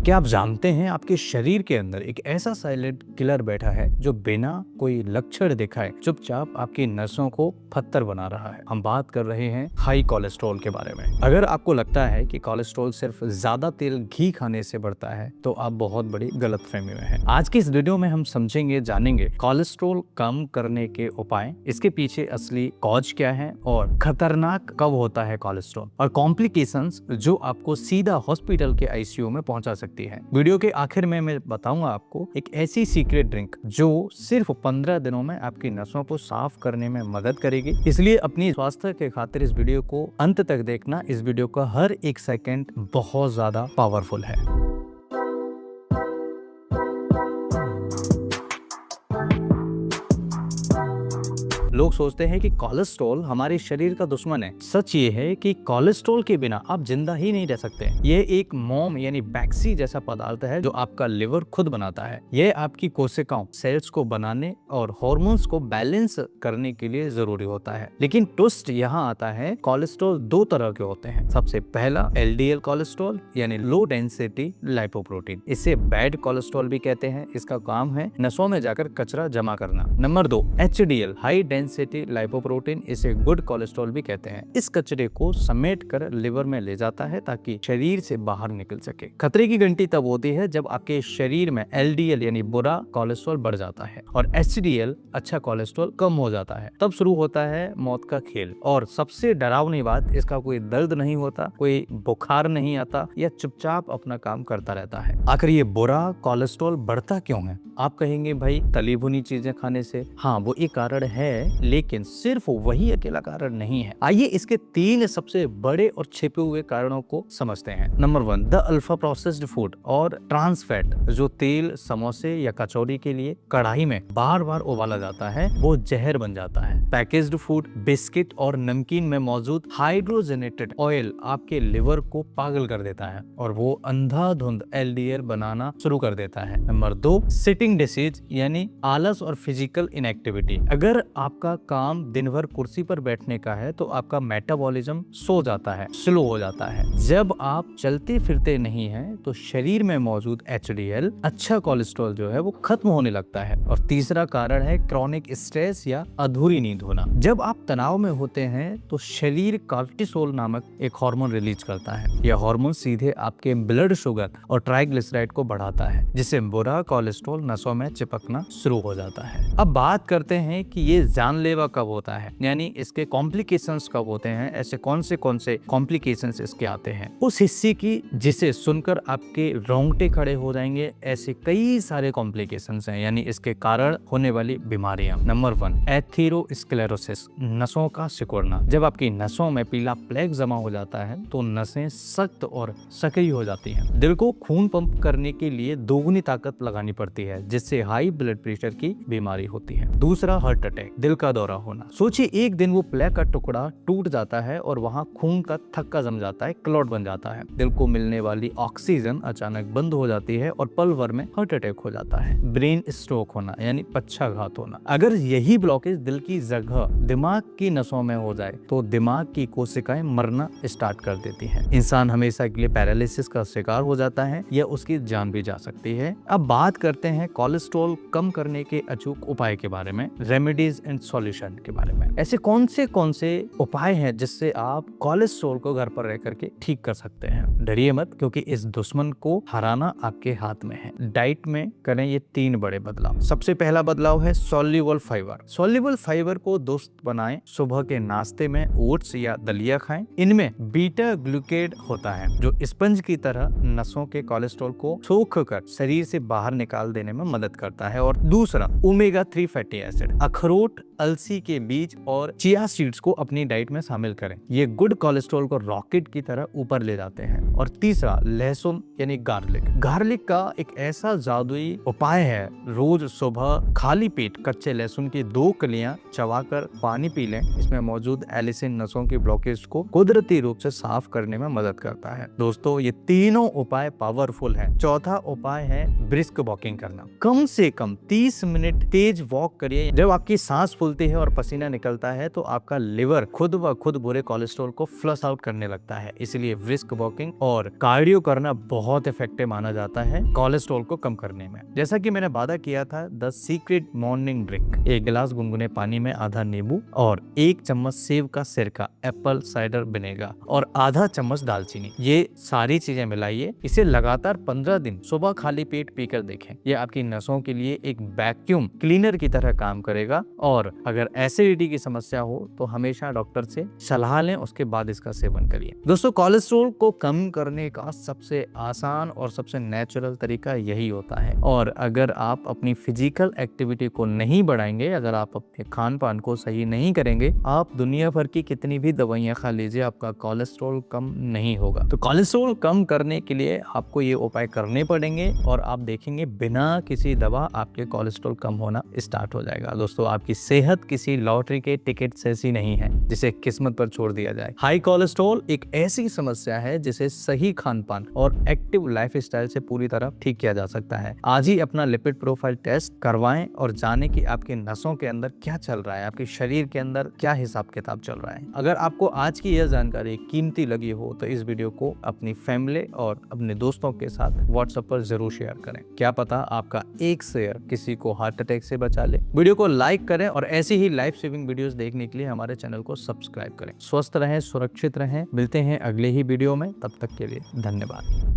क्या आप जानते हैं आपके शरीर के अंदर एक ऐसा साइलेंट किलर बैठा है जो बिना कोई लक्षण दिखाए चुपचाप आपकी नसों को पत्थर बना रहा है। हम बात कर रहे हैं हाई कोलेस्ट्रॉल के बारे में। अगर आपको लगता है कि कोलेस्ट्रॉल सिर्फ ज्यादा तेल घी खाने से बढ़ता है तो आप बहुत बड़ी गलतफहमी में हैं। आज की इस वीडियो में हम समझेंगे, जानेंगे कोलेस्ट्रॉल कम करने के उपाय, इसके पीछे असली कॉज क्या है और खतरनाक कब होता है कोलेस्ट्रॉल, और कॉम्प्लिकेशंस जो आपको सीधा हॉस्पिटल के आईसीयू में पहुंचा सकती है। वीडियो के आखिर में मैं बताऊंगा आपको एक ऐसी सीक्रेट ड्रिंक जो सिर्फ 15 दिनों में आपकी नसों को साफ करने में मदद करेगी। इसलिए अपनी स्वास्थ्य के खातिर इस वीडियो को अंत तक देखना। इस वीडियो का हर एक सेकंड बहुत ज्यादा पावरफुल है। लोग सोचते हैं कि कोलेस्ट्रॉल हमारे शरीर का दुश्मन है। सच ये है कि कोलेस्ट्रॉल के बिना आप जिंदा ही नहीं रह सकते। ये एक मोम यानी बैक्सी जैसा पदार्थ है जो आपका लिवर खुद बनाता है। ये आपकी कोशिकाओं सेल्स को बनाने और हार्मोन्स को बैलेंस करने के लिए जरूरी होता है। लेकिन ट्विस्ट यहाँ आता है, कोलेस्ट्रॉल दो तरह के होते हैं। सबसे पहला एलडीएल कोलेस्ट्रॉल यानी लो डेंसिटी लाइपोप्रोटीन, इसे बैड कोलेस्ट्रॉल भी कहते हैं। इसका काम है नसों में जाकर कचरा जमा करना। Number 2 HDL high density lipoprotein, इसे गुड कोलेस्ट्रॉल भी कहते हैं। इस कचरे को समेट कर लिवर में ले जाता है ताकि शरीर से बाहर निकल सके। खतरे की घंटी तब होती है जब आपके शरीर में एलडीएल यानी बुरा कोलेस्ट्रॉल बढ़ जाता है और एचडीएल अच्छा कोलेस्ट्रॉल कम हो जाता है। तब शुरू होता है मौत का खेल। और सबसे डरावनी बात, इसका कोई दर्द नहीं होता, कोई बुखार नहीं आता, या चुपचाप अपना काम करता रहता है। आखिर ये बुरा कोलेस्ट्रॉल बढ़ता क्यों है? आप कहेंगे भाई तली भुनी चीजें खाने से। हाँ, वो एक कारण है, लेकिन सिर्फ वही अकेला कारण नहीं है। आइए इसके 3 सबसे बड़े और छिपे हुए कारणों को समझते हैं। Number 1 the alpha processed food और ट्रांस फैट, जो तेल समोसे या कचौरी के लिए कढ़ाई में बार बार उबाला जाता है वो जहर बन जाता है। पैकेज्ड फूड, बिस्किट और नमकीन में मौजूद हाइड्रोजनेटेड ऑयल आपके लिवर को पागल कर देता है और वो अंधाधुंध एलडीएल बनाना शुरू कर देता है। नंबर 2 सिटिंग डिसीज यानी आलस और फिजिकल इनएक्टिविटी। अगर आपका काम दिन भर कुर्सी पर बैठने का है तो आपका मेटाबॉलिज्म सो जाता है, स्लो हो जाता है। जब आप चलते फिरते नहीं हैं तो शरीर में मौजूद एचडीएल अच्छा कोलेस्ट्रॉल जो है वो खत्म होने लगता है। और तीसरा कारण है क्रॉनिक स्ट्रेस या अधूरी नींद होना। जब आप तनाव में होते हैं तो शरीर कॉर्टिसोल नामक एक हार्मोन रिलीज करता है। यह हार्मोन सीधे आपके ब्लड शुगर और ट्राइग्लिसराइड को बढ़ाता है, जिससे बुरा कोलेस्ट्रॉल नसों में चिपकना शुरू हो जाता है। अब बात करते हैं कि ये जानलेवा कब होता है, यानी इसके कॉम्प्लिकेशंस कब होते हैं। ऐसे कौन से कॉम्प्लिकेशंस इसके आते हैं, उस हिस्से की जिसे सुनकर आपके रोंगटे खड़े हो जाएंगे। ऐसे कई सारे कॉम्प्लिकेशंस हैं, यानी इसके कारण होने वाली बीमारियां। नंबर 1 एथेरोस्क्लेरोसिस, नसों का सिकुड़ना। जब आपकी नसों में पीला प्लेग जमा हो जाता है तो नसें सख्त और सक्रिय हो जाती हैं। दिल को खून पंप करने के लिए दोगुनी ताकत लगानी पड़ती है, जिससे हाई ब्लड प्रेशर की बीमारी होती है। दूसरा हार्ट अटैक, दिल का दौरा होना। सोचिए एक दिन वो प्लेग का टुकड़ा टूट जाता है और वहाँ खून का थक्का जम जाता है, क्लॉट बन जाता है। दिल को मिलने वाली ऑक्सीजन अचानक बंद हो जाती है और पल भर में हार्ट अटैक हो जाता है। ब्रेन स्ट्रोक होना यानी पक्षाघात होना। अगर यही ब्लॉकेज दिल की जगह दिमाग की नसों में हो जाए तो दिमाग की कोशिकाएं मरना स्टार्ट कर देती हैं। इंसान हमेशा के लिए पैरालिसिस का शिकार हो जाता है या उसकी जान भी जा सकती है। अब बात करते हैं कोलेस्ट्रॉल कम करने के अचूक उपाय के बारे में, रेमेडीज एंड सॉल्यूशन के बारे में। ऐसे कौन से उपाय हैं जिससे आप कोलेस्ट्रॉल को घर पर रह करके ठीक कर सकते हैं। डरिए मत, क्योंकि इस दुश्मन को हराना आपके हाथ में है। डाइट में करें ये 3 बड़े बदलाव। सबसे पहला बदलाव है सोल्यूबल फाइबर। सोल्यूबल फाइबर को दोस्त बनाएं। सुबह के नाश्ते में ओट्स या दलिया खाएं। इनमें बीटा ग्लूकेड होता है जो स्पंज की तरह नसों के कोलेस्ट्रॉल को सोख कर शरीर से बाहर निकाल देने में मदद करता है। और दूसरा ओमेगा 3 फैटी एसिड। अखरोट, अलसी के बीज और चिया सीड्स को अपनी डाइट में शामिल करें। ये गुड कोलेस्ट्रॉल को रॉकेट की तरह ऊपर ले जाते हैं। और तीसरा लहसुन यानी गार्लिक। गार्लिक का एक ऐसा जादुई उपाय है, रोज सुबह खाली पेट कच्चे लहसुन की 2 कलियां चबाकर पानी पी लें। इसमें मौजूद एलिसिन नसों की ब्लॉकेज को कुदरती रूप से साफ करने में मदद करता है। दोस्तों ये तीनों उपाय पावरफुल है। चौथा उपाय है ब्रिस्क वॉकिंग करना। कम से कम 30 मिनट तेज वॉक करिए। जब आपकी सांस फूल फूलती है और पसीना निकलता है तो आपका लिवर खुद व खुद बुरे कोलेस्ट्रॉल को फ्लश आउट करने लगता है। इसलिए ब्रिस्क वॉकिंग और कार्डियो करना बहुत इफेक्टिव माना जाता है कोलेस्ट्रॉल को कम करने में। जैसा कि मैंने वादा किया था, द सीक्रेट मॉर्निंग ड्रिंक, 1 गिलास गुनगुने पानी में आधा नींबू और 1 चम्मच सेब का सिरका, एप्पल साइडर विनेगर और आधा चम्मच दालचीनी, ये सारी चीजें मिलाइए। इसे लगातार 15 दिन सुबह खाली पेट पीकर देखें। ये आपकी नसों के लिए एक वैक्यूम क्लीनर की तरह काम करेगा। और अगर एसिडिटी की समस्या हो तो हमेशा डॉक्टर से सलाह लें, उसके बाद इसका सेवन करिए। दोस्तों, कोलेस्ट्रॉल को कम करने का सबसे आसान और सबसे नेचुरल तरीका यही होता है। और अगर आप अपनी फिजिकल एक्टिविटी को नहीं बढ़ाएंगे, अगर आप अपने खान पान को सही नहीं करेंगे, आप दुनिया भर की कितनी भी दवाइयां खा लीजिए, आपका कोलेस्ट्रॉल कम नहीं होगा। तो कोलेस्ट्रॉल कम करने के लिए आपको ये उपाय करने पड़ेंगे और आप देखेंगे बिना किसी दवा आपके कोलेस्ट्रॉल कम होना स्टार्ट हो जाएगा। दोस्तों, आपकी सेहत किसी लॉटरी के टिकट जैसी नहीं है जिसे किस्मत पर छोड़ दिया जाए। हाई कोलेस्ट्रॉल एक ऐसी समस्या है जिसे सही खान पान और एक्टिव लाइफस्टाइल से पूरी तरह ठीक किया जा सकता है। आज ही अपना लिपिड प्रोफाइल टेस्ट करवाएं और जानें कि आपके नसों के अंदर क्या चल रहा है, आपके शरीर के अंदर क्या हिसाब किताब चल रहा है। अगर आपको आज की यह जानकारी कीमती लगी हो तो इस वीडियो को अपनी फैमिली और अपने दोस्तों के साथ व्हाट्सएप पर जरूर शेयर करें। क्या पता आपका एक शेयर किसी को हार्ट अटैक से बचा ले। वीडियो को लाइक करें और ऐसी ही लाइफ सेविंग वीडियोस देखने के लिए हमारे चैनल को सब्सक्राइब करें। स्वस्थ रहें, सुरक्षित रहें। मिलते हैं अगले ही वीडियो में, तब तक के लिए धन्यवाद।